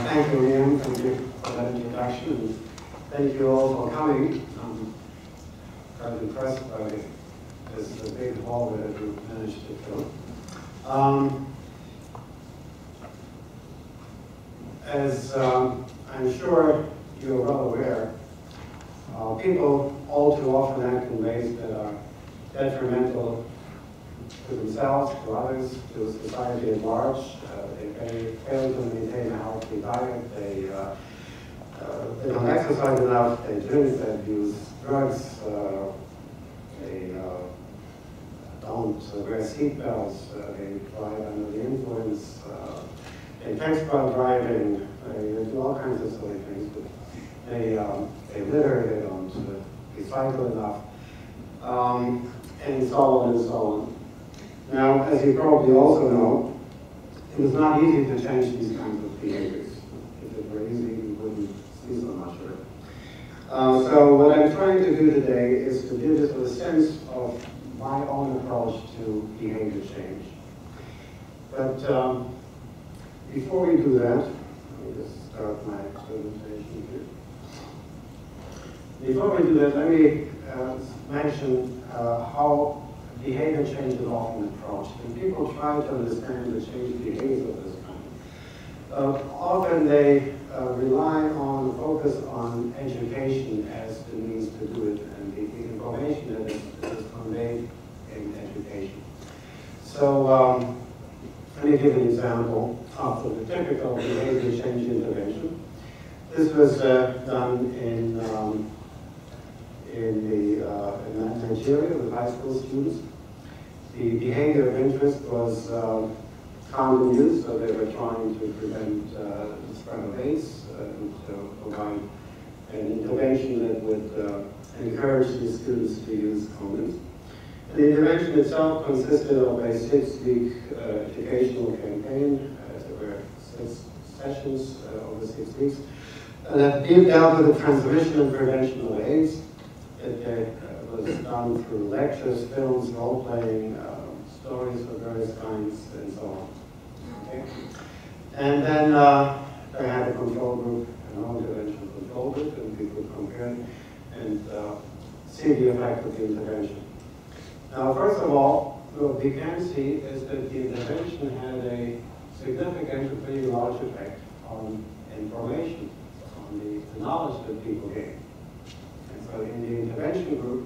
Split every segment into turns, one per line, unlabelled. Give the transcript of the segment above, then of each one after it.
Thank you, Liam. Thank you for that introduction. And thank you all for coming. I'm quite impressed by this big hall that you managed to fill. As I'm sure you're well aware, people all too often act in ways that are detrimental to themselves, to others, to society at large. They fail to maintain a healthy diet, they don't exercise enough, they drink, they abuse drugs, they don't wear seatbelts, they drive under the influence, they text while driving, they do all kinds of silly things, but they litter, they don't recycle enough, and so on and so on. Now, as you probably also know, it is not easy to change these kinds of behaviors. If it were easy, we wouldn't see so much of it. So what I'm trying to do today is to give you a sense of my own approach to behavior change. But before we do that, let me just start my presentation here. Before we do that, let me mention how behavior change is often approached. When people try to understand the change behaviors of this kind, often they rely on, focus on education as the means to do it, and the information that is conveyed in education. So let me give an example of the typical behavior change intervention. This was done in Nigeria with high school students. The behavior of interest was condom use, so they were trying to prevent the spread of AIDS and to provide an intervention that would encourage the students to use condoms. The intervention itself consisted of a 6-week educational campaign. There were 6 sessions over 6 weeks that dealt with the transmission and prevention of AIDS. It was done through lectures, films, role-playing, stories of various kinds, and so on. Okay? And then they had a control group, an intervention control group, and people compare and see the effect of the intervention. Now, first of all, what we can see is that the intervention had a significant and pretty large effect on information, on the knowledge that people gained. So in the intervention group,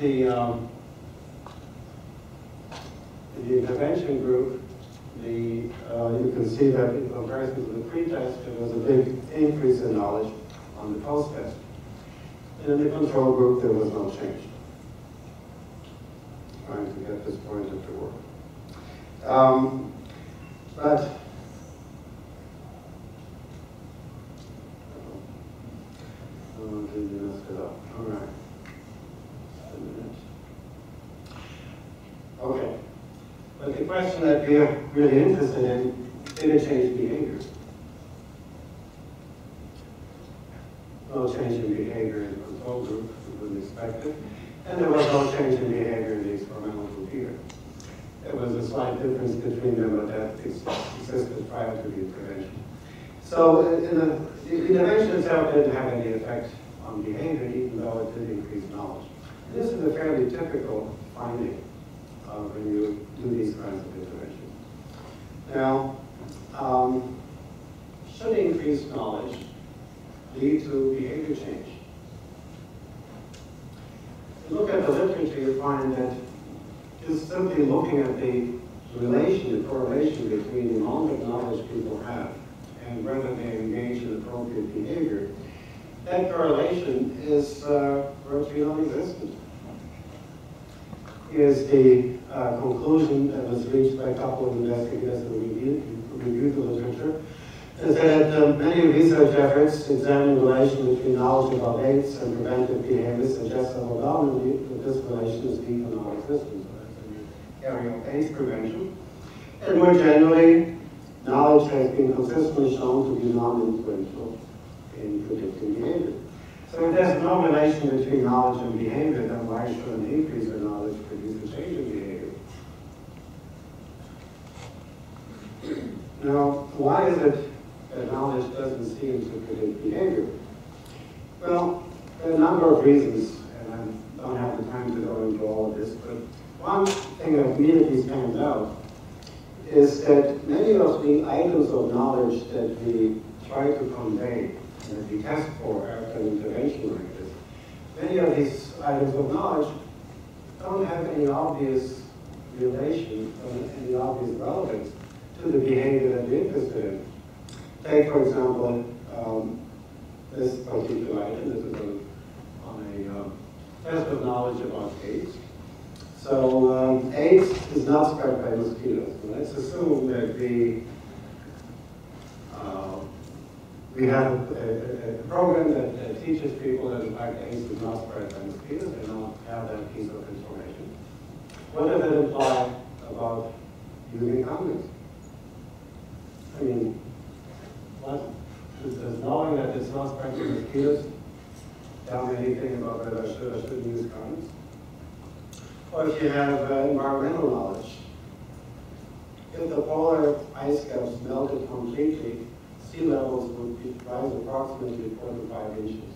you can see that in comparison to the pre-test, there was a big increase in knowledge on the post-test. And in the control group, there was no change. Trying to get this pointer to work. All right. Okay. But the question that we are really interested in, did it change behavior? No change in behavior in the control group, we wouldn't expect it. And there was no change in behavior in the experimental group either. There was a slight difference between them, but that existed prior to the intervention. So the intervention itself didn't have any effect on behavior, even though it did increase knowledge. And this is a fairly typical finding when you do these kinds of interventions. Now, should increased knowledge lead to behavior change? If you look at the literature, you find that just simply looking at the relation, the correlation between the amount of knowledge people have and whether they engage in appropriate behavior, that correlation is virtually non-existent. Here's the conclusion that was reached by a couple of investigators who reviewed the literature. It said that many research efforts examining the relation between knowledge about AIDS and preventive behavior suggest overwhelmingly that this relation is deep in our existence. In the area of AIDS prevention. And more generally, knowledge has been consistently shown to be non-influential in predicting behavior. So if there's no relation between knowledge and behavior, then why should an increase in knowledge produce a change in behavior? Now, why is it that that knowledge doesn't seem to predict behavior? Well, there are a number of reasons, and I don't have the time to go into all of this, but one thing that immediately stands out is that many of the items of knowledge that we try to convey and that we test for after an intervention like this, many of these items of knowledge don't have any obvious relation, any obvious relevance to the behavior that we're interested in. Take, for example, this particular item. This is on a test of knowledge about AIDS. So AIDS is not spread by mosquitoes. So let's assume that we have a program that teaches people that in fact AIDS is not spread by mosquitoes. They don't have that piece of information. What does it imply about using condoms? I mean, what does knowing that it's not spread by mosquitoes tell me anything about whether I should or shouldn't use condoms? Or if you have environmental knowledge, if the polar ice caps melted completely, sea levels would rise approximately 4 to 5 inches.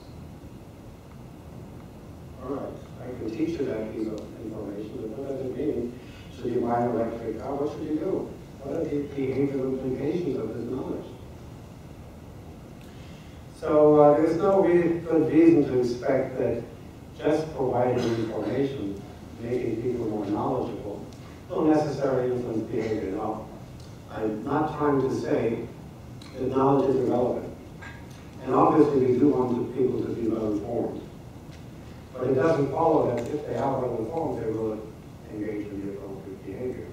All right, I can teach you that piece of information, but what does it mean? Should you buy an electric car? What should you do? What are the behavioral implications of this knowledge? So there's no really good reason to expect that just providing information, making people more knowledgeable, will necessarily influence behavior. Now, I'm not trying to say that knowledge is irrelevant. And obviously we do want people to be well informed. But it doesn't follow that if they are well informed, they will engage in the appropriate behavior.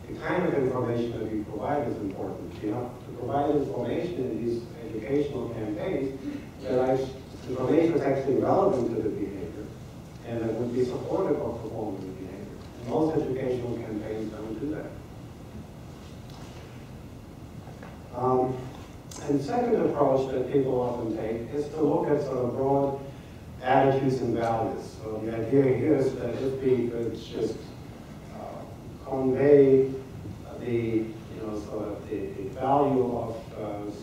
The kind of information that we provide is important. You know, to provide information in these educational campaigns that information is actually relevant to the behavior and that would be supportive of performance and behavior. And most educational campaigns don't do that. And the second approach that people often take is to look at sort of broad attitudes and values. So the idea here is that if we could just convey the value of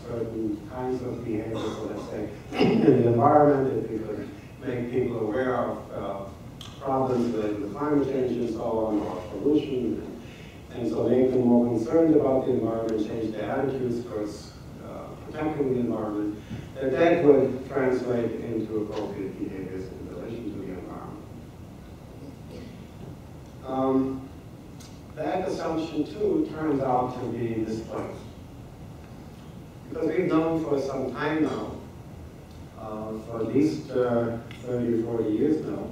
certain kinds of behavior, so let's say in the environment, if we could make people aware of problems related to climate change and so on, or pollution, and so make them more concerned about the environment, change their attitudes towards protecting the environment, that would translate into appropriate behaviors in relation to the environment. That assumption, too, turns out to be misplaced. Because we've known for some time now, for at least 30 or 40 years now,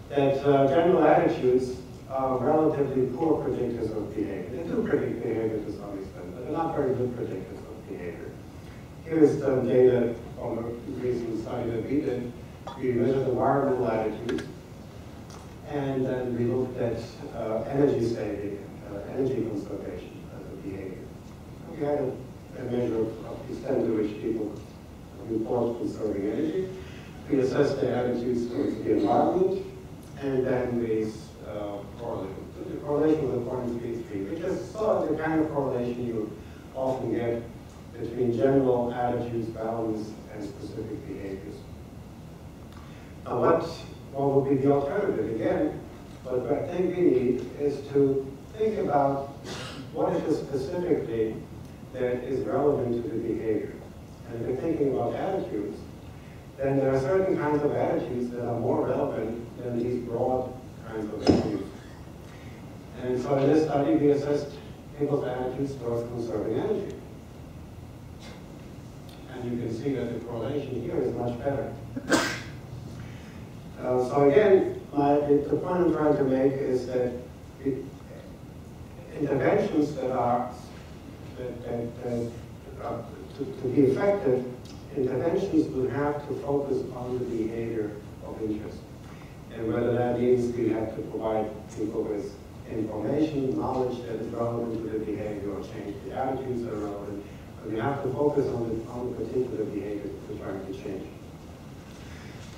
that general attitudes are relatively poor predictors of behavior. They do predict behavior to some extent, but they're not very good predictors of behavior. Here's the data from a recent study that we did. We measured environmental attitudes, and then we looked at energy saving, energy conservation as a behavior. We had a measure of the extent to which people report conserving energy. We assessed their attitudes towards the environment, and then we correlated. The correlation was 0.33, which is sort of the kind of correlation you often get between general attitudes, values, and specific behaviors. Now, what would be the alternative? Again, what I think we need is to think about what it is specifically that is relevant to the behavior. And if you're thinking about attitudes, then there are certain kinds of attitudes that are more relevant than these broad kinds of attitudes. And so in this study, we assessed people's attitudes towards conserving energy. And you can see that the correlation here is much better. So again, the point I'm trying to make is that interventions that are to be effective, interventions will have to focus on the behavior of interest. And whether that means we have to provide people with information, knowledge that is relevant to the behavior, or change the attitudes that are relevant, but we have to focus on the particular behavior that we're trying to change.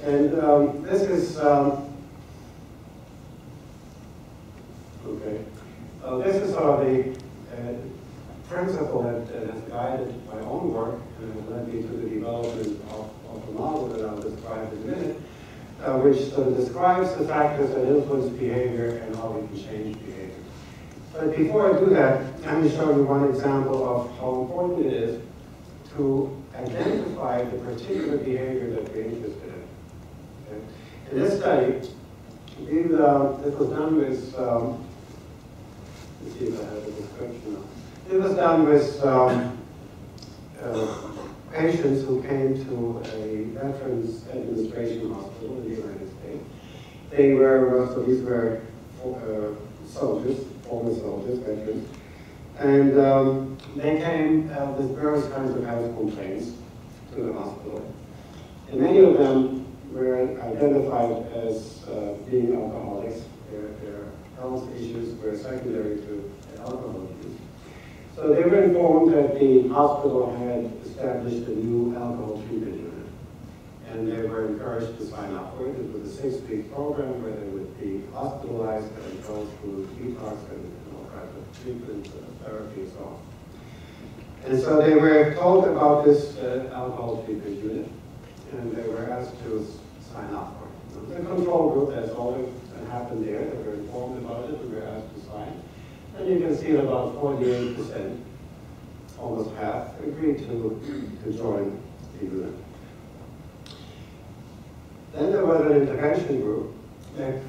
And this is, this is sort of the principle that has guided my own work and has led me to the development of the model that I'll describe in a minute, which sort of describes the factors that influence behavior and how we can change behavior. But before I do that, let me show you one example of how important it is to identify the particular behavior that we're interested in. Okay? In this study, this was done with, let's see if I have the description now. It was done with patients who came to a Veterans Administration hospital in the United States. They were, so these were soldiers, former soldiers, veterans, and they came with various kinds of health complaints to the hospital. And many of them were identified as being alcoholics. Their health issues were secondary to alcohol use. So they were informed that the hospital had established a new alcohol treatment unit. And they were encouraged to sign up for it. It was a 6-week program where they would be hospitalized and go through detox and all kinds of treatment, therapy, and so on. And so they were told about this alcohol treatment unit, and they were asked to sign up for it. The control group, that's all that happened there. They were informed about it, and were asked to sign. And you can see that about 48%, almost half, agreed to join the unit. Then there was an intervention group that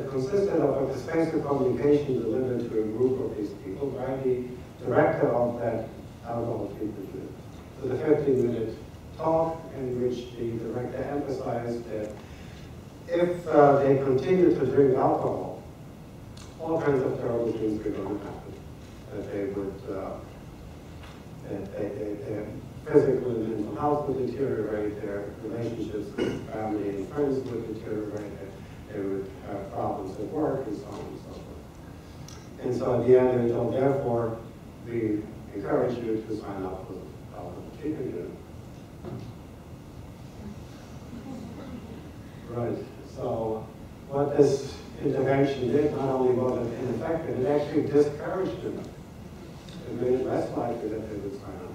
consisted of a persuasive communication delivered to a group of these people by the director of that alcohol treatment unit. So the 15-minute talk in which the director emphasized that if they continue to drink alcohol, all kinds of terrible things were going to happen. That they would, their physical and mental health would deteriorate, their relationships with family and friends would deteriorate, they would have problems at work, and so on and so forth. And so at the end, they told, therefore, we encourage you to sign up for the alcohol treatment unit. Right. So what this intervention did, not only was it ineffective, it actually discouraged them. It made it less likely that they would sign up.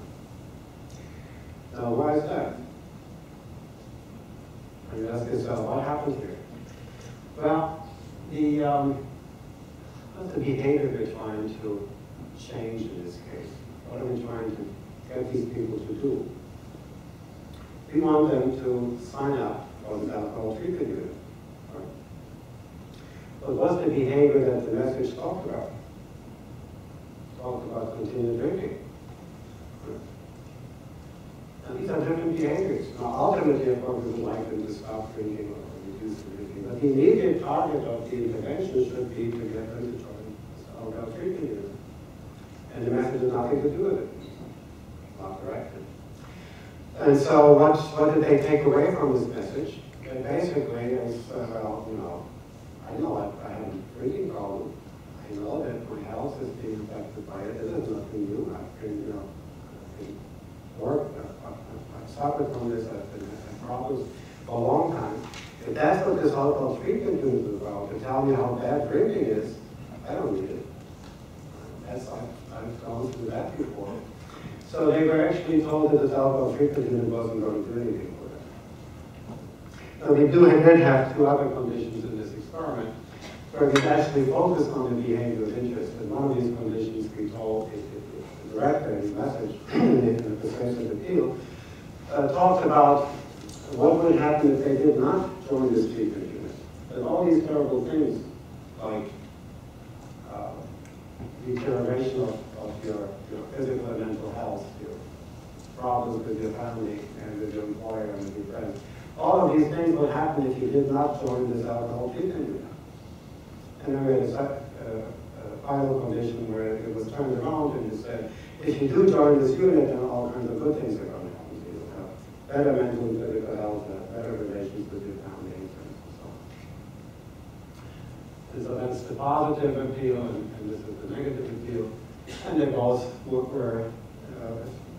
Now, why is that? And you ask yourself, what happened here? Well, what's the behavior we're trying to change in this case? What are we trying to get these people to do? We want them to sign up for the alcohol treatment unit. Right? But what's the behavior that the message talked about? It talked about continued drinking. Right? And these are different behaviors. Now, ultimately, of course, we would like them to stop drinking or reduce the drinking. But the immediate target of the intervention should be to get them to join this alcohol treatment unit. And the message has nothing to do with it. It's not corrected. And so what did they take away from this message? They basically is, well, you know, I know I have a drinking problem. I know that my health is being affected by it. This is nothing new. I've been, you know, work. I've suffered from this. I've been having problems for a long time. If that's what this alcohol treatment unit is about, to tell me how bad drinking is, I don't need it. I've gone through that before. So they were actually told that this alcohol treatment unit wasn't going to do anything for them. Now we did have two other conditions in this experiment where we actually focused on the behavior of interest. And one of these conditions we told the director in his message in the persuasive appeal talked about what would happen if they did not join this treatment unit. And all these terrible things like deterioration of your physical and mental health, your problems with your family and with your employer and with your friends. All of these things would happen if you did not join this alcohol treatment unit. And then we had a final condition where it was turned around and it said, if you do join this unit, then all kinds of good things are going to happen to you. You'll have better mental and physical health, better relations with your family and friends and so on. And so that's the positive appeal, and this is the negative appeal. And they both were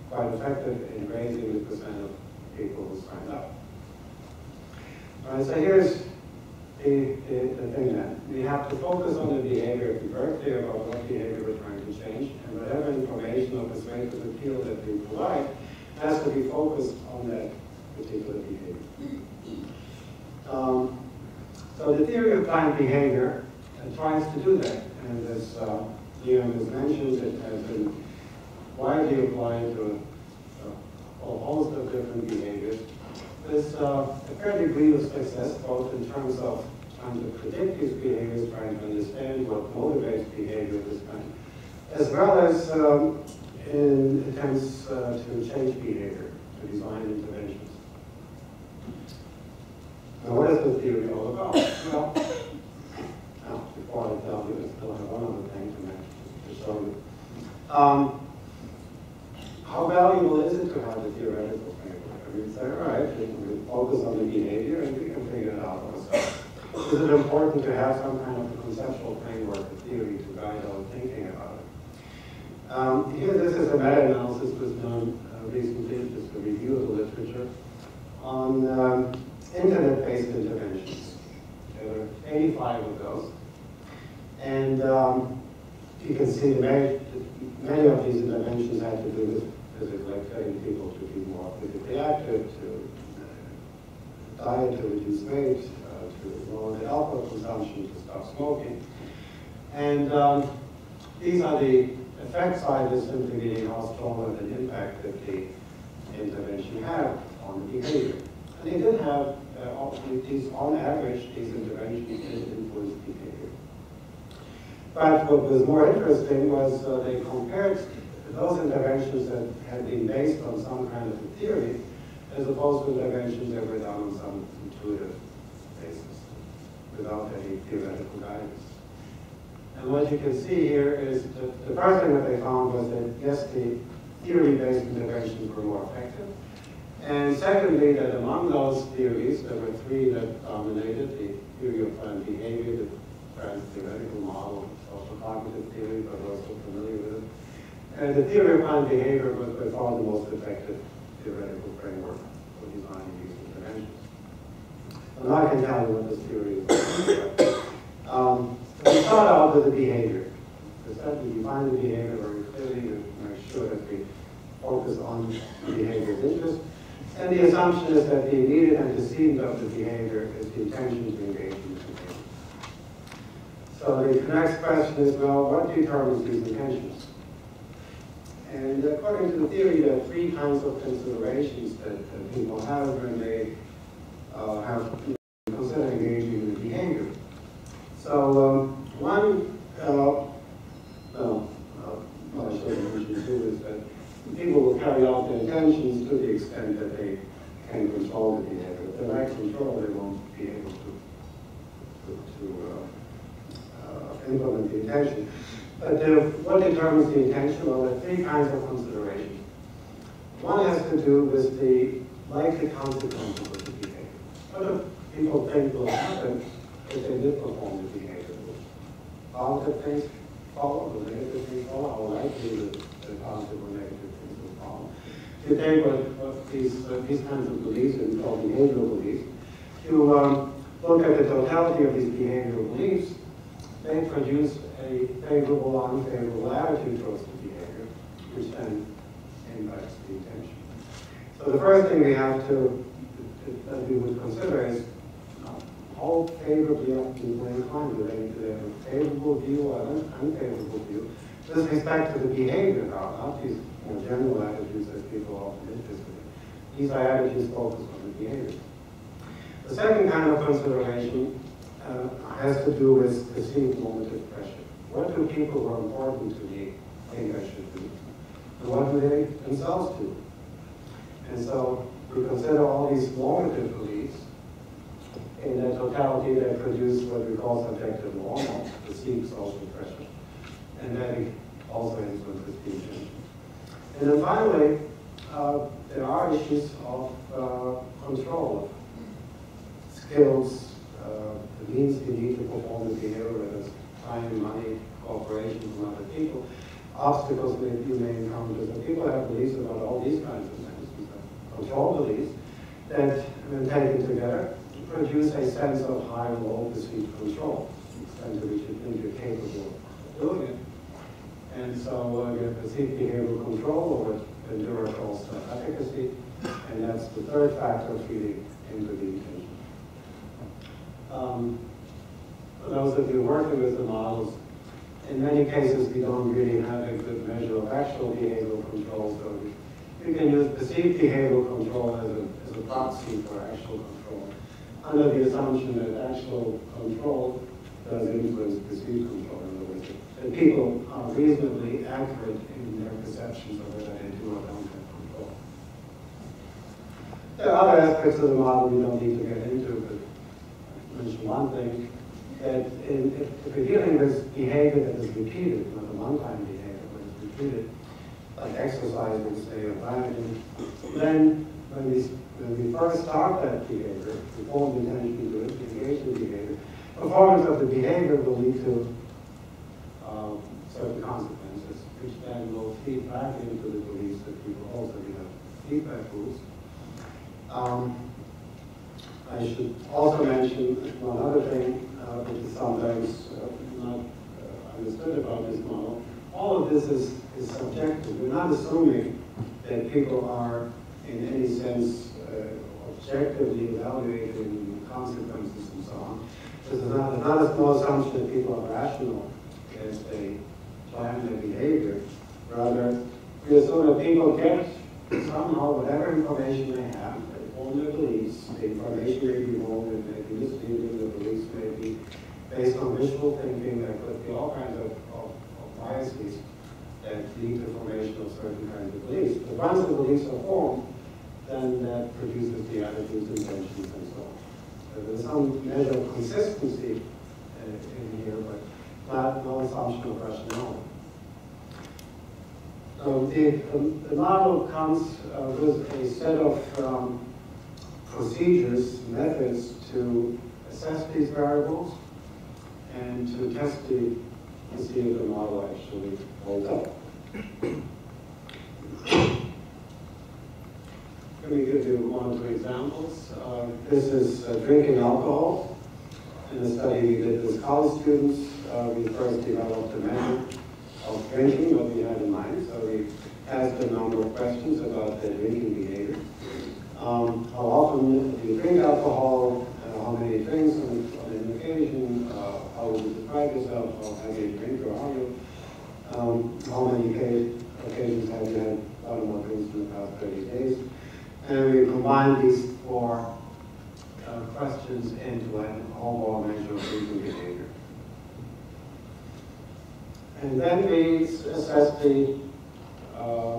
quite effective in raising the percent of people who signed up. All right, so here's the thing then. We have to focus on the behavior, be very clear about what behavior we're trying to change. change, and whatever information or persuasive appeal that we provide has to be focused on that particular behavior. So the theory of planned behavior tries to do that, and as Leon has mentioned, it has been widely applied to a whole host of different behaviors. There's a fair degree of success, both in terms of trying to predict these behaviors, trying to understand what motivates behavior of this kind, as well as in attempts to change behavior, to design interventions. Now, what is the theory all about? Well, now, before I tell you, I still have one other thing to mention, to show you. How valuable is it to have a theoretical framework? I mean, say, all right, we can focus on the behavior and we can figure it out ourselves. Is it important to have some kind of a conceptual framework, a theory to guide our thinking about it? Here, this is a meta-analysis that was done recently, just a review of the literature, on internet-based interventions. There were 85 of those. And you can see many of these interventions had to do with physically, like getting people to be more physically active, to diet, to reduce weight, to lower the alcohol consumption, to stop smoking. And these are the effect side, is simply meaning how strong of an impact that the intervention had on the behavior. And they did have, on average, these interventions did influence behavior. But what was more interesting was they compared those interventions that had been based on some kind of a theory, as opposed to interventions that were done on some intuitive basis, without any theoretical guidance. And what you can see here is that the first thing that they found was that, yes, the theory-based interventions were more effective. And secondly, that among those theories, there were three that dominated: the theory of planned behavior, the trans-theoretical model, social cognitive theory, but we're also familiar with it. And the theory of planned behavior was by far the most effective theoretical framework for designing these interventions. And I can tell you what this theory is. We start out with the behavior. We define the behavior very clearly to make sure that we focus on the behavior's interest. And the assumption is that the immediate antecedent of the behavior is the intention to engage in the behavior. So the next question is, well, what determines these intentions? And according to the theory, there are three kinds of considerations that people have when they consider engaging in the behavior. So one, I should mention too, is that people will carry out their intentions to the extent that they can control the behavior. If they lack control, they won't be able to implement the intention. But what determines the intention? Well, there are three kinds of considerations. One has to do with the likely consequences of the behavior. What do people think will happen if they did perform the behavior? Positive things follow, the negative things follow, how likely the positive or negative things will follow. If you take what these kinds of beliefs, and called behavioral beliefs, you look at the totality of these behavioral beliefs, they produce a favorable or unfavorable attitude towards the behavior, which then impacts the intention. So the first thing we have that we would consider is how favorably are people inclined? Do they have a favorable view or an unfavorable view with respect to the behavior, not these more general attitudes that people are often interested in. These are attitudes focused on the behavior. The second kind of consideration has to do with perceived normative pressure. What do people who are important to me think I should do? And what do they themselves do? And so we consider all these normative beliefs in their totality that produce what we call subjective norm, or perceived social pressure. And that also influences the intention. And then finally, there are issues of control, skills, the means you need to perform the behavior, whether it's time, money, cooperation from other people, obstacles that you may encounter. So people have beliefs about all these kinds of things, control beliefs, that when taken together, produce a sense of high or low perceived control, the extent to which you think you're capable of doing it. And so you have perceived behavioral control, or what Bandura calls efficacy, and that's the third factor feeding into the intention. For those of you working with the models, in many cases we don't really have a good measure of actual behavioral control, so you can use perceived behavioral control as a proxy for actual control, under the assumption that actual control does influence perceived control. In other words, that people are reasonably accurate in their perceptions of whether they do or don't have control. There are other aspects of the model we don't need to get into, but I'll mention one thing, that if we're dealing with behavior that is repeated, not a one-time behavior, but is repeated, like exercising, say, or dieting, then when we first start that behavior, we form the intention to it, engage in behavior, performance of the behavior will lead to certain consequences, which then will feed back into the beliefs that people also have feedback loops. I should also mention one other thing, which is sometimes not understood about this model. All of this is subjective. We're not assuming that people are, in any sense, objectively evaluating consequences and so on. This is not a small assumption that people are rational as they plan their behavior. Rather, we assume that people get somehow whatever information they have, they form their beliefs. The information may be wrong, it may be misleading, the beliefs may be based on visual thinking. There could be all kinds of biases that lead to formation of certain kinds of beliefs. But once the beliefs are formed, then that produces the attitudes, intentions, and so on. So there's some measure of consistency in here, but no assumption of rationality. So the model comes with a set of procedures, methods to assess these variables and to test to see if the model actually holds up. Let me give you one or two examples. This is drinking alcohol. In the study we did with college students, we first developed a measure of drinking, what we had in mind. So we asked a number of questions about their drinking behavior. How often do you drink alcohol? How many drinks on an occasion? How would you describe yourself? How heavy a drinker are you? How many occasions have you had more drinks in the past 30 days? And we combined these four questions into an overall measure of drinking behavior. And then we assessed the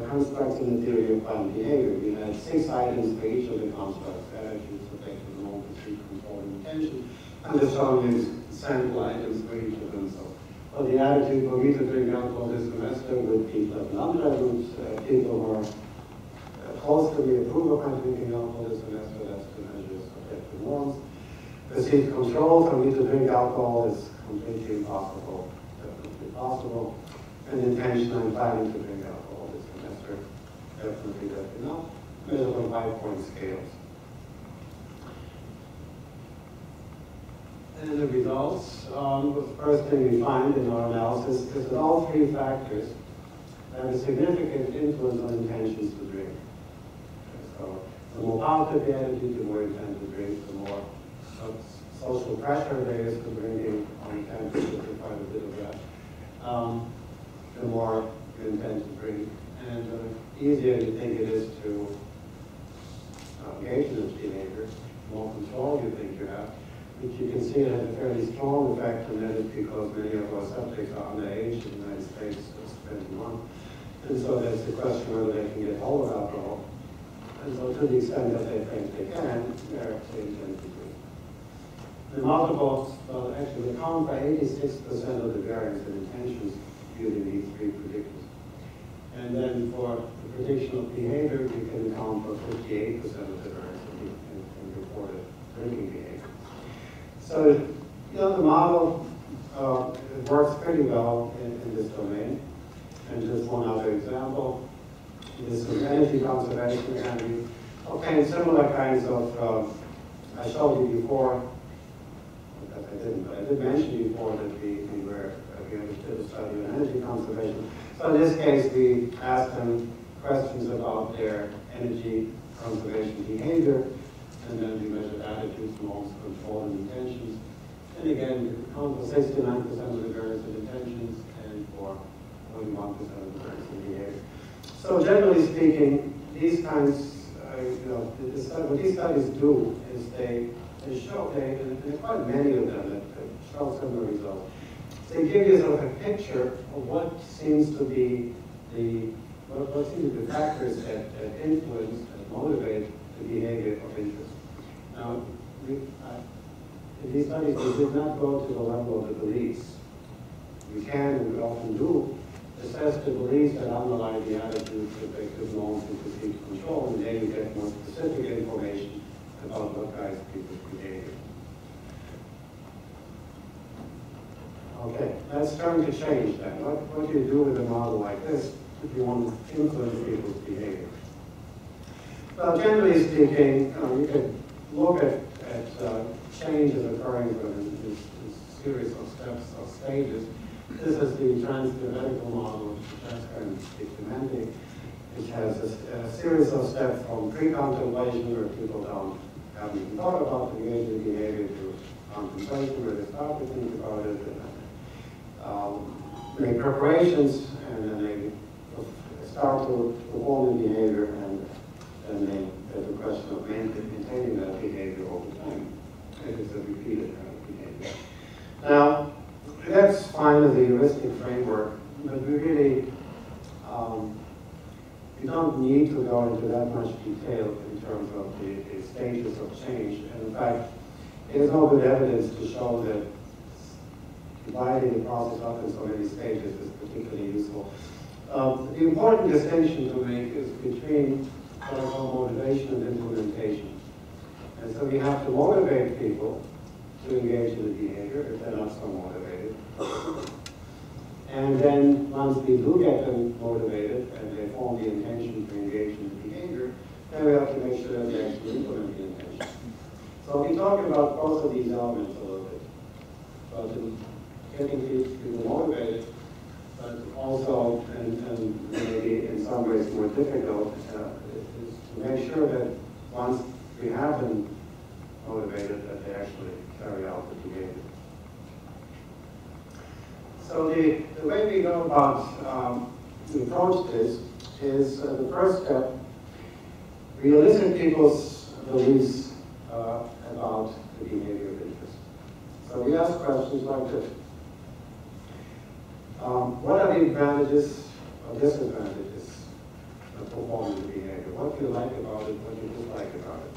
constructs in the theory of planned behavior. We had 6 items for each of the constructs: attitudes, affective, normal, perceived, control, and intention. And the shown is sample items for each of them. So, for the attitude, for me to drink alcohol this semester with people of non-present, people who are close to me approve of my drinking alcohol this semester, that's to measure subjective norms. Perceived control, for me to drink alcohol is completely impossible, definitely possible. And intention, I'm planning to drink alcohol this semester, definitely not. Measured on 5-point scales. And the results, the first thing we find in our analysis is that all 3 factors have a significant influence on intentions to drink. So the more positive the attitude, the more intent to drink, the more social pressure there is to drinking, on intent to drink quite a bit of that, the more you intend to drink. And the easier you think it is to engage in this behavior, the more control you think you have, which you can see it has a fairly strong effect, and that is because many of our subjects are underage in the United States, just 21. And so there's the question whether they can get hold of alcohol. And so to the extent that they think they can, they intend to drink. The multiples, well, actually account for 86% of the variance in intentions using these 3 predictors. And then for the prediction of behavior, we can account for 58% of the variance in reported drinking behavior. So, the model works pretty well in this domain. And just one other example. This is energy conservation, and we obtained similar kinds of, I showed you before, because I didn't, but I did mention before that we were we did a study on energy conservation. So in this case, we asked them questions about their energy conservation behavior, and then we measured attitudes, norms, control, and intentions. And again, we count for 69% of the variance in intentions and for 41% of the variance in behavior. So generally speaking, these kinds, what these studies do is they show, and there are quite many of them that show similar results. They give you sort of a picture of what seems to be the factors that influence and motivate the behavior of interest. Now, in these studies, we did not go to the level of the beliefs. We can, and we often do, assess the beliefs that underlie the attitudes, affective norms, and perceived control, and then you get more specific information about what guides people's behavior. Okay, let's turn to change then. What do you do with a model like this if you want to influence people's behavior? Well, generally speaking, you can look at changes occurring in this series of steps or stages. This is the trans-theoretical model, which is transparent semantic, which has a series of steps from pre-contemplation, where people haven't even thought about the behavior, to contemplation, where they start to think about it, and make preparations, and then they start to perform the behavior, and then there's a question of maintaining that behavior over time. It is a repeated kind of behavior. Now, that's fine as a heuristic framework, but we really we don't need to go into that much detail in terms of the stages of change. And in fact, there's no good evidence to show that dividing the process up in so many stages is particularly useful. The important distinction to make is between what I call motivation and implementation. And so we have to motivate people to engage in the behavior if they're not so motivated. And then once we do get them motivated and they form the intention to engage in the behavior, then we have to make sure that they actually implement the intention. So we talk about both of these elements a little bit. But getting people motivated, but also, and maybe in some ways more difficult, is to make sure that once we have them motivated, that they actually carry out the behavior. So the way we go about to approach this is the first step, we elicit people's beliefs about the behavior of interest. So we ask questions like this. What are the advantages or disadvantages of performing the behavior? What do you like about it? What do you dislike about it?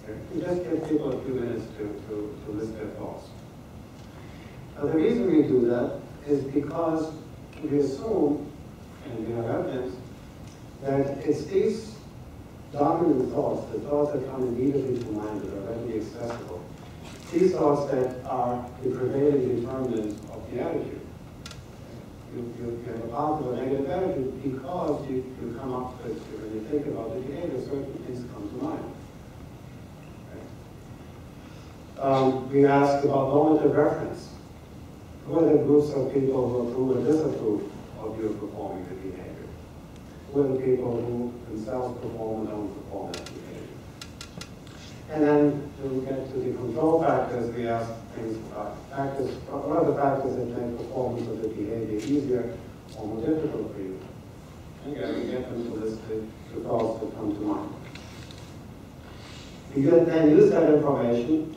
Okay. We just give people a few minutes to list their thoughts. Now, the reason we do that is because we assume, and we have evidence, that it's these dominant thoughts, the thoughts that come immediately to mind, that are readily accessible, these thoughts that are the prevailing determinants of the attitude. You have a positive or negative attitude because you come up with, when you think about the behavior, certain things come to mind. Okay. We ask about normative reference. Who are the groups of people who approve or disapprove of your performing the behavior? Who are the people who themselves perform and don't perform that behavior? And then to get to the control factors, we ask things about factors. What are the factors that make performance of the behavior easier or more difficult for you? And again, we get them to list the thoughts that come to mind. We then use that information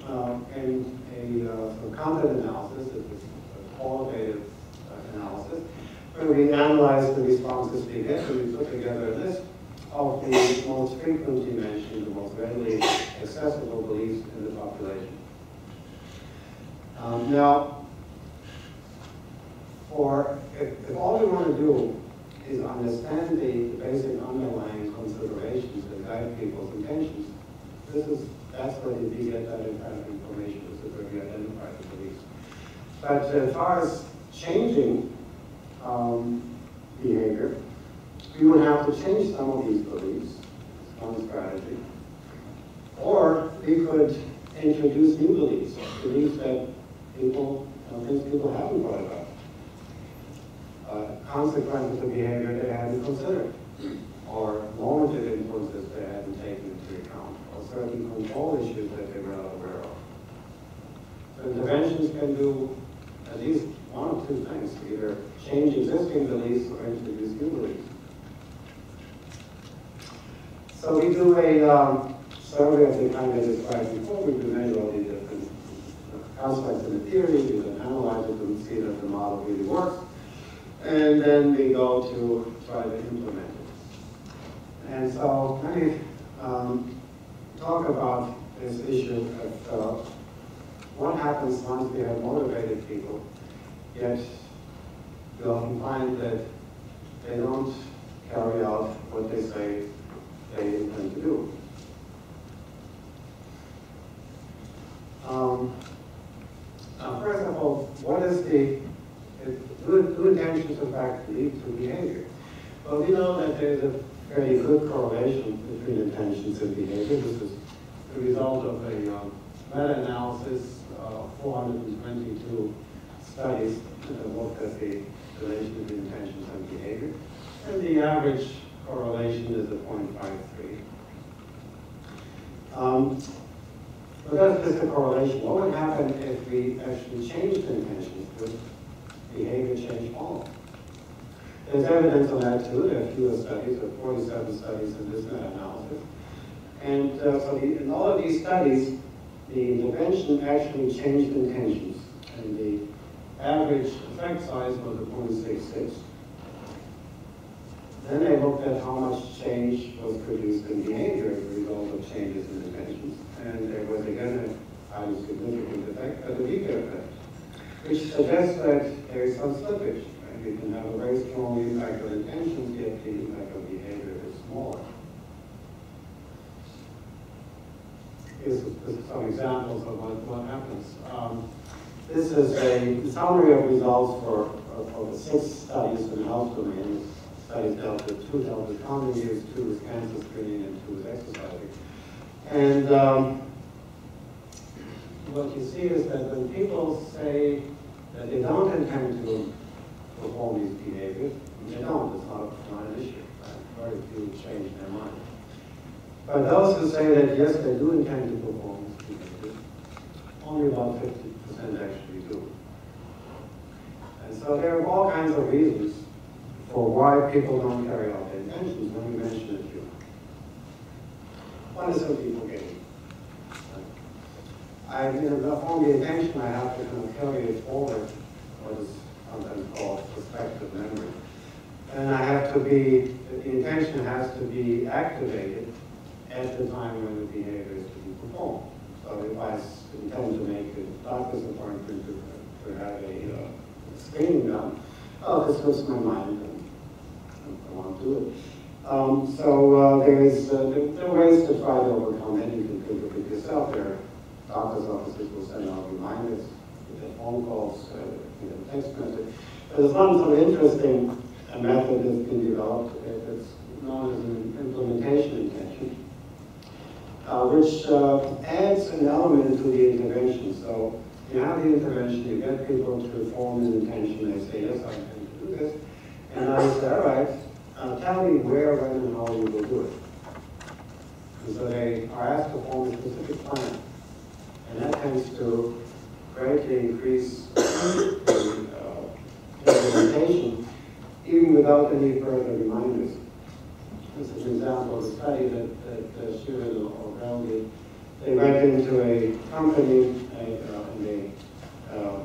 in a content analysis, a qualitative analysis, where we analyze the responses we get, and we put together a list of the most frequently mentioned, the most readily accessible beliefs in the population. Now, if all we want to do is understand the basic underlying considerations that guide people's intentions, that's where we get that kind of information. This is where we identify the beliefs. But as far as changing behavior, we would have to change some of these beliefs. It's one strategy. Or we could introduce new beliefs, beliefs that people things people haven't thought about. Consequences of behavior they hadn't considered, or normative influences they hadn't taken into account, or certain control issues that they were not aware of. So interventions can do at least one of two things, either change existing beliefs or introduce new beliefs. So we do a survey of the kind I described before. We measure all the different aspects of the theory, we then analyze it and see that the model really works, and then we go to try to implement it. And so let me talk about this issue of what happens once we have motivated people, yet we often find that they don't carry out what they say they intend to do. First of all, what is do intentions in fact lead to behavior? Well, we know that there's a very good correlation between intentions and behavior. This is the result of a meta-analysis of 422 studies that looked at the relation between intentions and behavior. And the average correlation is a 0.53. But that's just a correlation. What would happen if we actually changed intentions? Would behavior change follow? There's evidence on that too. There are fewer studies, there are 47 studies in this meta-analysis. And so in all of these studies, the intervention actually changed intentions. And the average effect size was a 0.66. Then they looked at how much change was produced in behavior as a result of changes in intentions. And there was again a highly significant effect, but a weaker effect, which suggests that there is some slippage. And we can have a very strong impact on intentions, yet the impact on behavior is smaller. Here's some examples of what happens. This is a summary of results for the 6 studies in the health domain. Studies dealt with 2 dealt with counting years, 2 with cancer screening, and 2 with exercising. And what you see is that when people say that they don't intend to perform these behaviors, they don't. It's not an issue. Very few change their mind. But those who say that yes, they do intend to perform these behaviors, only about 50% actually do. And so there are all kinds of reasons for why people don't carry out their intentions. Let me mention a few. One is simply forgetting. On the intention, I have to kind of carry it forward, what is sometimes called prospective memory. And I have to be, the intention has to be activated at the time when the behavior is to be performed. So if I intend to make a doctor's appointment to have a screening done, oh, this slips my mind and I want to do it. There are ways to try to overcome it. You can think of it yourself. There are doctor's offices will send out reminders, you get phone calls, you get text message. But there's one sort of interesting method that's been developed. It's known as an implementation intention, which adds an element to the intervention. So you have the intervention, you get people to form an intention, they say, yes, I intend to do this. And I say, all right, tell me where, when, and how you will do it. And so they are asked to form a specific plan. And that tends to greatly increase the implementation, even without any further reminders. This is an example of a study that Sheeran or Bell did. They went into a company,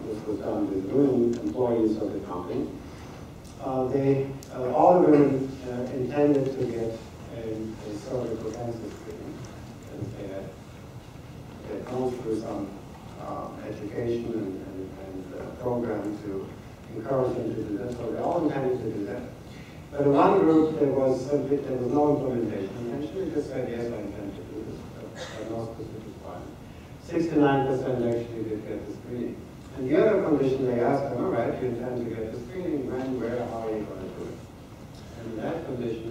this was done with women employees of the company. All the women intended to get a cervical cancer screening, and they had gone through some education and program to encourage them to do that. So they all intended to do that. But in one group, there was no implementation. And she just said, yes, I intend to do this, but no specific plan. 69% actually did get the screening. And the other condition, they asked them, all right, you intend to get the screening, when, where, how are you going to do it? And in that condition,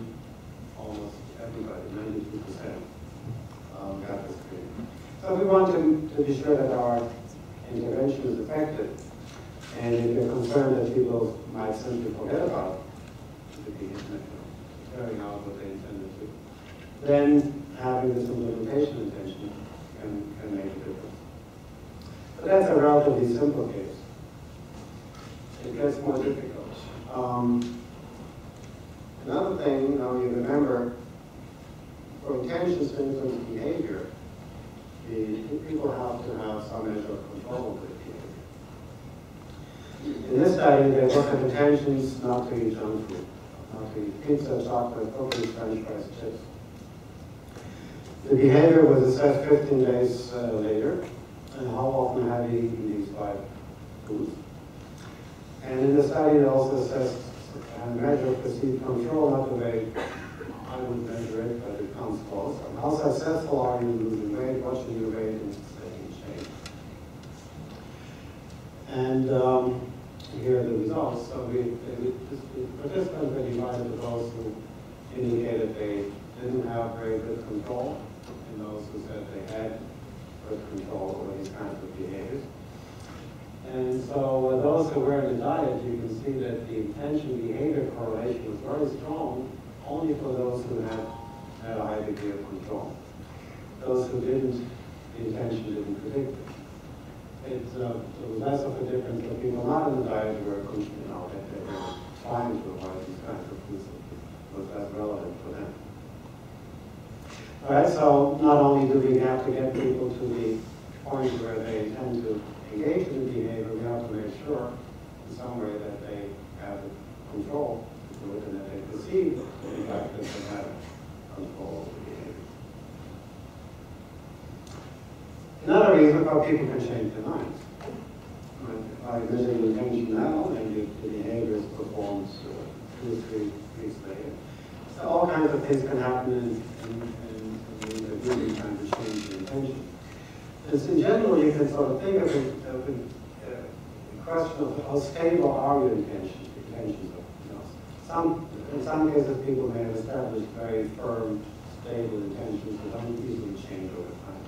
almost everybody, 92%, got the screening. So we want to be sure that our intervention is effective. And if you're concerned that people might simply forget about the behavior, carrying out what they intended to, then having this implementation intention can make a difference. But that's a relatively simple case. It gets more difficult. Another thing, you remember, for intentions to influence behavior, people have to have some measure of control over the behavior. In this study, they looked at intentions not to eat junk food, not to eat pizza, chocolate, cookies, French fries, chips. The behavior was assessed 15 days later, and how often have you eaten these 5 foods. And in the study, they also assessed and measured perceived control, not the way I would measure it, but it comes close. How successful are you in losing weight, watching your weight, and staying in shape? And here are the results. So the participants were divided into those who indicated they didn't have very good control, and those who said they had good control over these kinds of behaviors. And so those who were in the diet, you can see that the intention-behavior correlation was very strong only for those who had a high degree of control. Those who didn't, the intention didn't predict it. It was less of a difference for people not in the diet who were, that they were trying to avoid these kinds of foods. It was less relevant for them. All right, so not only do we have to get people to the point where they tend to engage in the behavior, we have to make sure in some way that they have the control to do it and that they perceive the fact that they have control over the behavior. Another reason why people can change their minds. By measuring the intention now, and the behavior is performed 2 or 3 weeks later. So all kinds of things can happen in really trying to change the intention. And so in general, you can sort of think of the question of how stable are your intentions of, in some cases, people may have established very firm, stable intentions that don't easily change over time.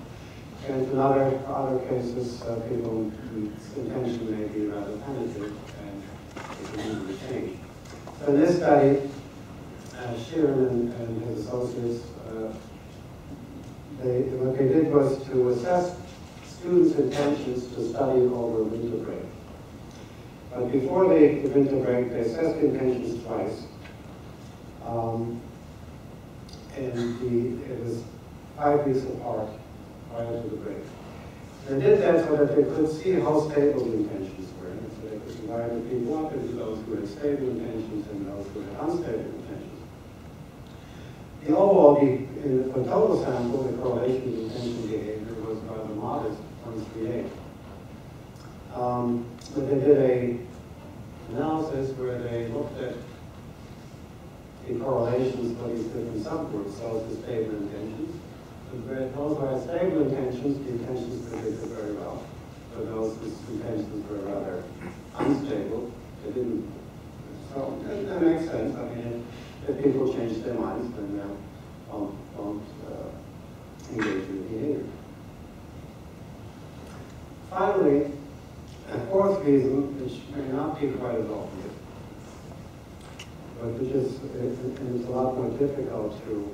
And in other cases, people's intention may be rather tentative and it can easily change. So in this study, Sheeran and his associates, what they did was to assess students' intentions to study over winter break. But before the winter break, they assessed the intentions twice. And it was 5 weeks apart prior to the break. They did that so that they could see how stable the intentions were. And so they could divide the people up into those who had stable intentions and those who had unstable intentions. The overall, for total sample, the correlation of intention behavior was rather modest, 0.38. But they did an analysis where they looked at the correlations for these different subgroups, those with stable intentions. And those who had stable intentions, the intentions predicted very well. For those whose intentions were rather unstable, they didn't. So that makes sense. I mean, if people change their minds, then they won't engage in behavior. Finally, a 4th reason, which may not be quite as obvious, but which is it's a lot more difficult to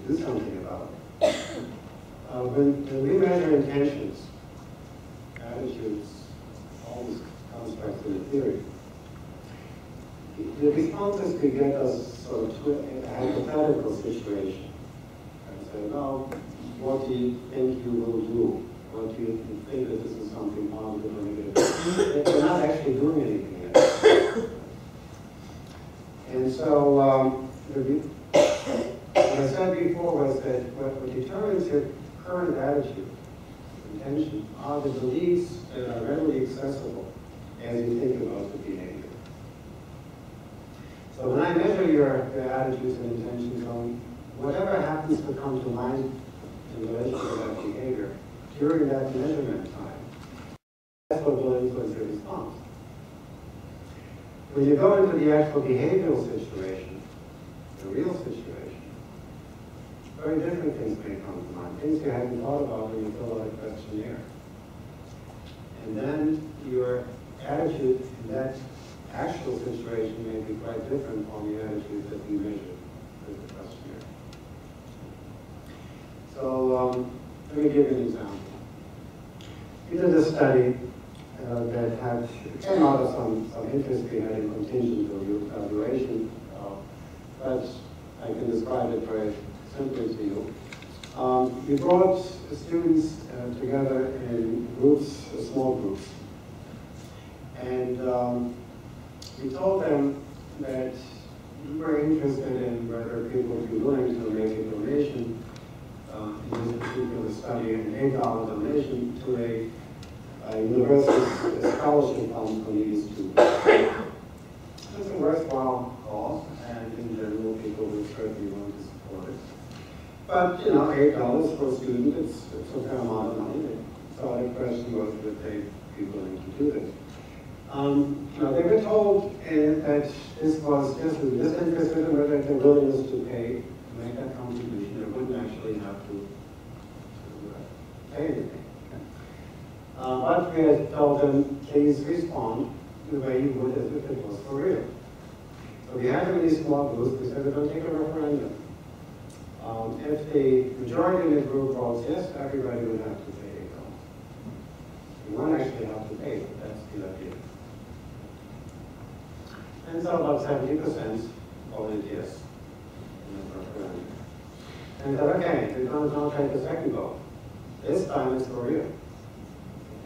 do something about. When we measure intentions, attitudes, all these constructs in the theory, the responses we get us sort of to a hypothetical situation. And say, well, what do you think you will do? What do you think that this is something positive or negative? They're not actually doing anything yet. And so, what I said before was that what determines your current attitude, intention, are the beliefs that are readily accessible as you think about the behavior. So when I measure your attitudes and intentions on whatever happens to come to mind in relation to that behavior during that measurement time, that's what will influence your response. When you go into the actual behavioral situation, the real situation, very different things may come to mind, things you hadn't thought about when you fill out a questionnaire. And then your attitude in that actual situation may be quite different from the attitude that you measured with the questionnaire. So let me give you an example. We did a study that came out of some interest we had in contingent evaluation, but I can describe it very simply to you. We brought students together in groups, small groups, and we told them that we were interested in whether people would be willing to make a donation in this particular study, an $8 donation to a university scholarship fund for these students. It's a worthwhile cause, and in general, people would certainly want to support it. But, you know, $8 for a student, it's a fair amount of money. So the question was, would they be willing to do this? They were told that this was just disinterested in whether their willingness to pay, to make that contribution. They wouldn't actually have to pay anything. But we had told them, please respond the way you would as if it was for real. So we had them in these small groups. We said, we're going to take a referendum. If the majority of the group votes yes, everybody would have to pay $8. You won't actually have to pay, but that's the idea. And so about 70% voted yes in the referendum. And said, okay, we're going to now take a second vote. This time it's for real.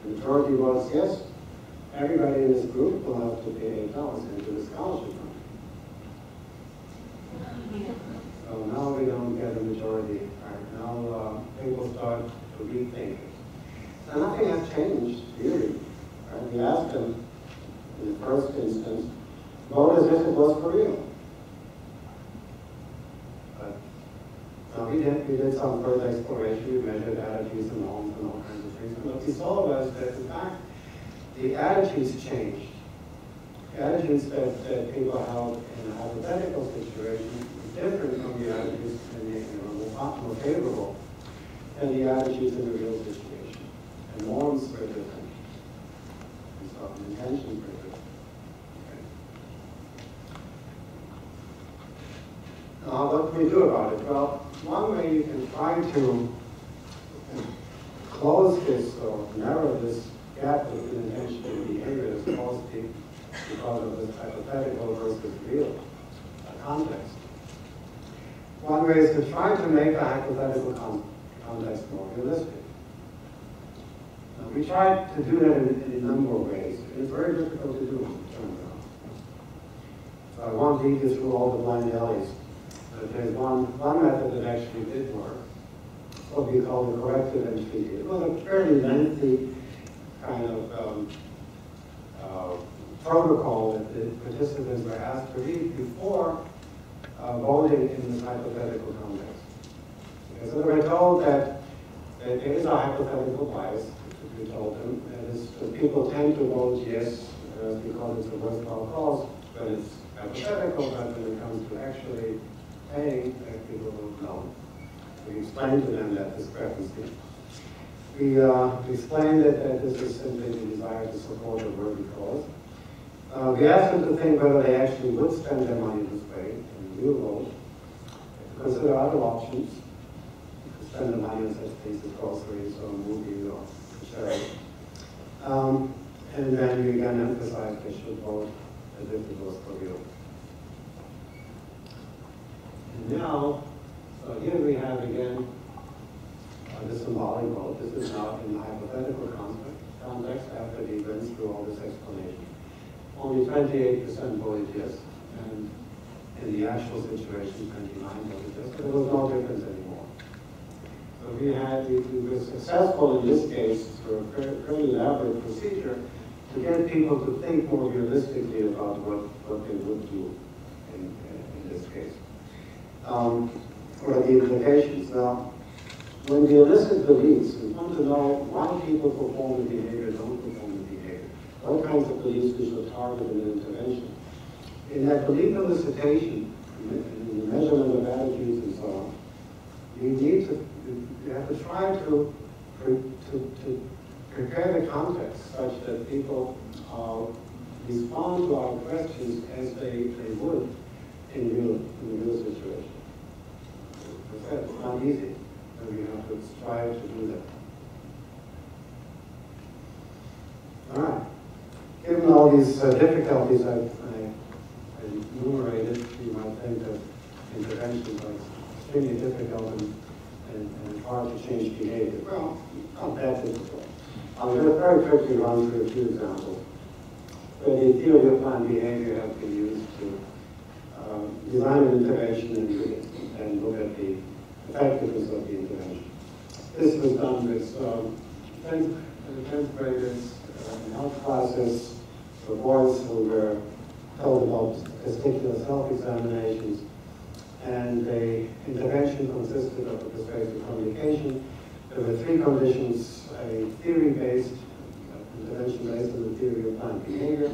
The majority was yes, everybody in this group will have to pay $8 into the scholarship fund. So now we don't get a majority. Right? Now people start to rethink it. So nothing has changed, really. Right? We asked them in the first instance, vote as if it was for real. But we did some further exploration. We measured attitudes and norms and all kinds of things. And what we saw was that, in fact, the attitudes changed. The attitudes that people held in a hypothetical situation were different from the attitudes in the more favorable than the attitudes in the real situation. And norms were different. And so intentions were different. What can we do about it? Well, one way you can try to close this or narrow this gap between intention and behavior is caused because of this hypothetical versus real context. One way is to try to make a hypothetical context more realistic. Now, we tried to do that in a number of ways. It's very difficult to do, it turns out. So I won't lead you through all the blind alleys. But there's one method that actually did work. It's what we call the corrective entreaty. It was a fairly lengthy kind of protocol that the participants were asked to read before voting in this hypothetical context. Okay, so they were told that there is a hypothetical bias, we told them, that people tend to vote yes because it's a worthwhile cause, but it's hypothetical, but when it comes to actually paying, people don't know. We explained to them that discrepancy. We explained that this is simply the desire to support a worthy cause. We asked them to think whether they actually would spend their money this way, in real vote, to consider other options, to spend the money on such things as groceries or movies or charity. And then we again emphasized they should vote as if it was for real. And now, so here we have again the symbolic vote. This is now in the hypothetical context after we went through all this explanation. Only 28% voted yes, and in the actual situation, 29 voted yes, but there was no difference anymore. So we were successful in this case through a fairly elaborate procedure to get people to think more realistically about what they would do in this case. What are the implications? Now, when we elicit beliefs, we want to know why people perform the behavior, don't perform the behavior. What kinds of beliefs we should target in an intervention. In that belief elicitation, in the measurement of attitudes and so on, we have to try to prepare the context such that people respond to our questions as they would in real situation. As I said, it's not easy, and we have to strive to do that. All right. Given all these difficulties I enumerated, you might think that interventions are extremely difficult and hard to change behavior. Well, not that difficult. I'll just very quickly run through a few examples where the theory of planned behavior has been used to design an intervention and look at the effectiveness of the intervention. This was done with 10th graders in health classes for boys who were told about testicular self-examinations, and the intervention consisted of a persuasive communication. There were 3 conditions: a theory-based intervention based on the theory of planned behavior,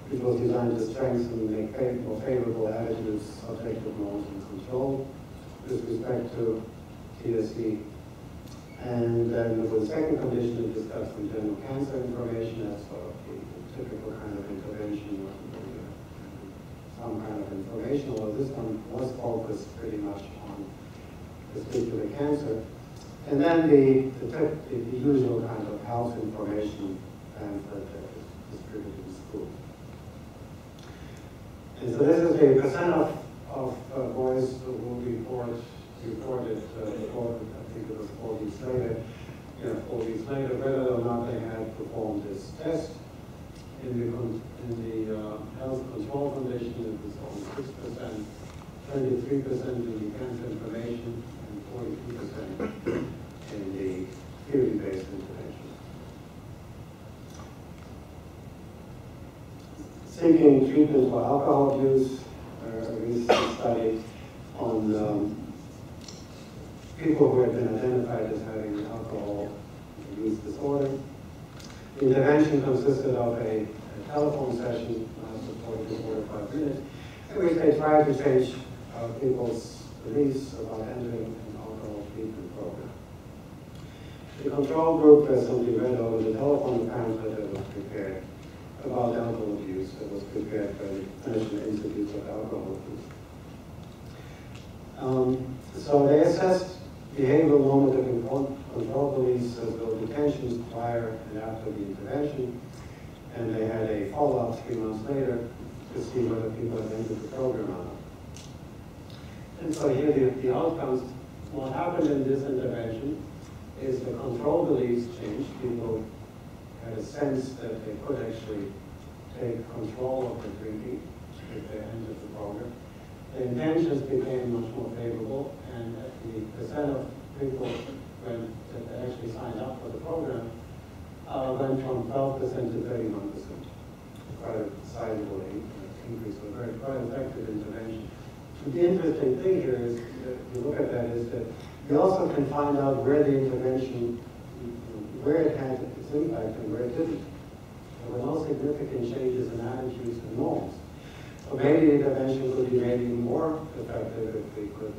which was designed to strengthen and make more favorable attitudes, subjective norms, and control with respect to TSC. And then there was a second condition that discussed in general cancer information. That's sort of the typical kind of intervention, some kind of information, although this one was focused pretty much on testicular cancer. And then the usual kind of health information pamphlet that is distributed in school. And so this is the percent of boys who reported, I think it was 4 weeks later, 4 weeks later, whether or not they had performed this test. In the health control condition, it was only 6%, 23% in the cancer information, and 42% in the theory-based intervention. Seeking treatment for alcohol abuse, a recent study on people who had been identified as having alcohol use disorder. The intervention consisted of a telephone session, lasted 40 to 45 minutes, in which they tried to change people's beliefs about entering an alcohol treatment program. The control group simply read over the telephone pamphlet that was prepared about alcohol abuse, that was prepared by the National Institute of Alcohol Abuse. So they assessed behavioral normative and control beliefs as well detentions prior and after the intervention, and they had a follow-up 3 months later to see whether people had entered the program or not. And so here the outcomes, what happened in this intervention is the control beliefs changed. People had a sense that they could actually take control of the drinking if they entered the program. The intentions became much more favorable, and the percent of people that actually signed up for the program went from 12% to 31%. Quite a sizable increase, so very quite effective intervention. The interesting thing here is, if you look at that, is that you also can find out where the intervention, where it had its impact and where it didn't. There were no significant changes in attitudes and norms. So maybe the intervention could be made even more effective if we could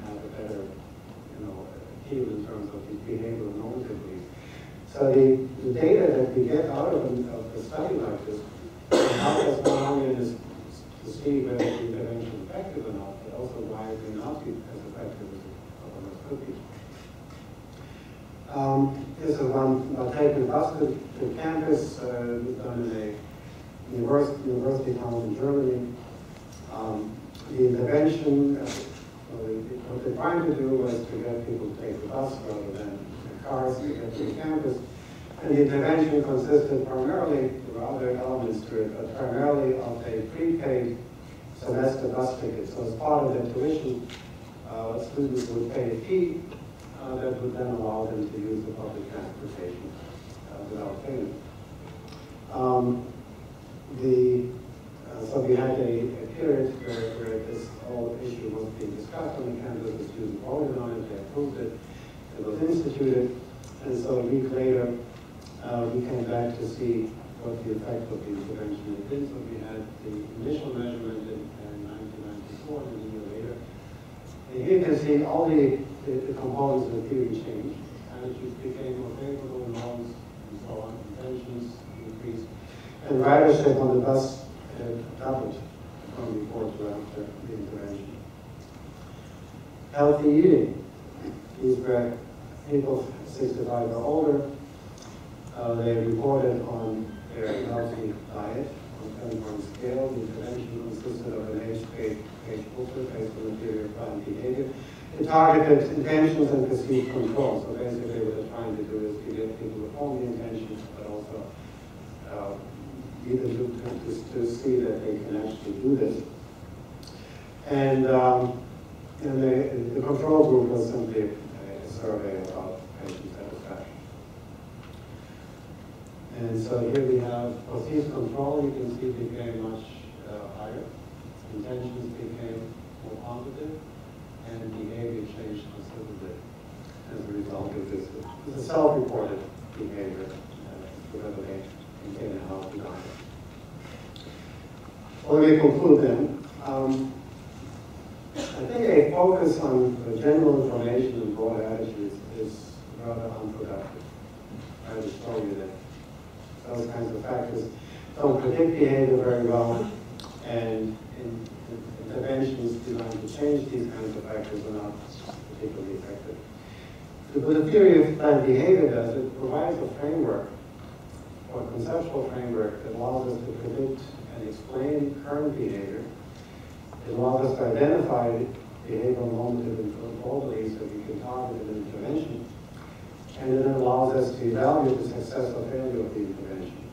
have a better, appeal in terms of the behavioral normative beliefs. So the data that we get out of a study like this help us not only to see whether the intervention is effective or not, but also why it may not be as effective as it otherwise could be. This is one about taking a bus to campus. It was done in a university town in Germany. The intervention, what they're trying to do was to get people to take the bus rather than the cars to get to the campus. And the intervention consisted primarily, there were other elements to it, but primarily of a prepaid semester bus ticket. So as part of their tuition, students would pay a fee that would then allow them to use the public transportation without payment. So we had a period where this whole issue was being discussed on the campus, the students voted on it, they approved it, it was instituted, and so a week later we came back to see what the effect of the intervention had been. So we had the initial measurement in 1994 and a year later. And here you can see all the components of the theory changed. Attitudes became more favorable, norms and so on. Intentions increased. And ridership on the bus doubled from before to after the intervention. Healthy eating. These were people 65 or older. They reported on their healthy diet on 10-point scale. The intervention consisted of an age-based filter based on the theory of planned behavior. It targeted intentions and perceived control. So basically what they're trying to do is to get people to form the intentions, but also get them to see that they can actually do this. And the control group was simply a survey about patient satisfaction. And so here we have perceived control, you can see became much higher. Intentions became more positive, and behavior changed considerably as a result of this. It's a self-reported behavior, whether they maintain a healthy diet. Well, let me conclude then. I think a focus on the general information and broad attitudes is rather unproductive. I just told you that those kinds of factors don't predict behavior very well, and interventions designed to change these kinds of factors are not particularly effective. What the theory of planned behavior does, it provides a framework, or a conceptual framework, that allows us to predict and explain current behavior. It allows us to identify behavioral normative and control beliefs that we can target an intervention. And it allows us to evaluate the success or failure of the intervention.